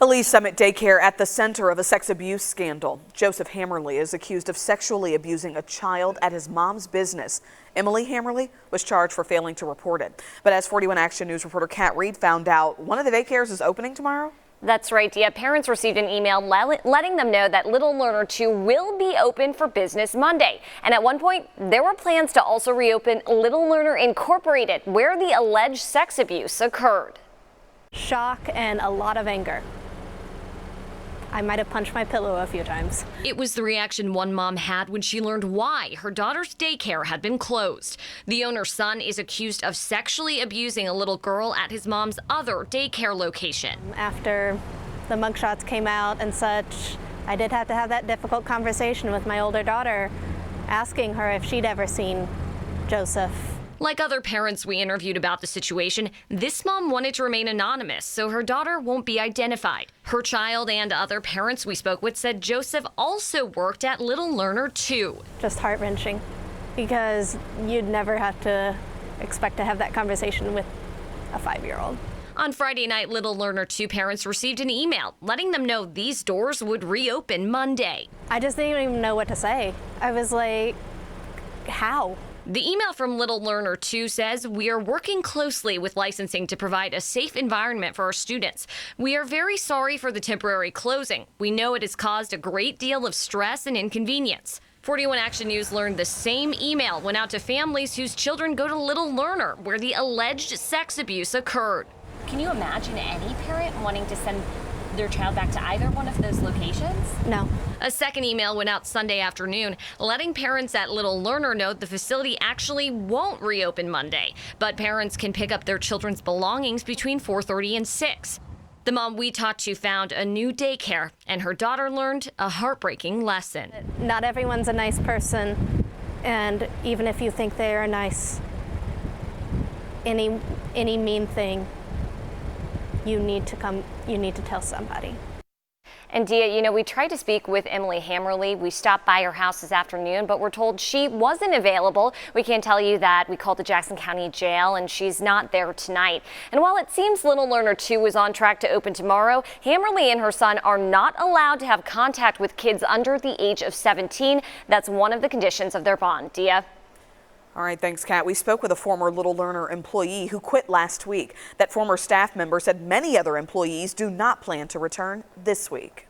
Elise Summit Daycare at the center of a sex abuse scandal. Joseph Hammerly is accused of sexually abusing a child at his mom's business. Emily Hammerly was charged for failing to report it. But as 41 Action News reporter Kat Reed found out, one of the daycares is opening tomorrow. That's right, Dia. Parents received an email letting them know that Little Learner 2 will be open for business Monday. And at one point, there were plans to also reopen Little Learner Incorporated, where the alleged sex abuse occurred. Shock and a lot of anger. I might have punched my pillow a few times. It was the reaction one mom had when she learned why her daughter's daycare had been closed. The owner's son is accused of sexually abusing a little girl at his mom's other daycare location. After the mugshots came out and such, I did have to have that difficult conversation with my older daughter, asking her if she'd ever seen Joseph. Like other parents we interviewed about the situation, this mom wanted to remain anonymous so her daughter won't be identified. Her child and other parents we spoke with said Joseph also worked at Little Learner 2. Just heart-wrenching, because you'd never have to expect to have that conversation with a 5-year-old. On Friday night, Little Learner 2 parents received an email letting them know these doors would reopen Monday. I just didn't even know what to say. I was like, how? The email from Little Learner 2 says, "We are working closely with licensing to provide a safe environment for our students. We are very sorry for the temporary closing. We know it has caused a great deal of stress and inconvenience." 41 Action News learned the same email went out to families whose children go to Little Learner, where the alleged sex abuse occurred. Can you imagine any parent wanting to send their child back to either one of those locations? No. A second email went out Sunday afternoon, letting parents at Little Learner know the facility actually won't reopen Monday, but parents can pick up their children's belongings between 4:30 and 6. The mom we talked to found a new daycare, and her daughter learned a heartbreaking lesson. Not everyone's a nice person, and even if you think they are nice, any mean thing, you need to tell somebody. And Dia, we tried to speak with Emily Hammerly. We stopped by her house this afternoon, but we're told she wasn't available. We can tell you that we called the Jackson County Jail and she's not there tonight. And while it seems Little Learner 2 is on track to open tomorrow, Hammerly and her son are not allowed to have contact with kids under the age of 17. That's one of the conditions of their bond. Dia? All right, thanks, Kat. We spoke with a former Little Learner employee who quit last week. That former staff member said many other employees do not plan to return this week.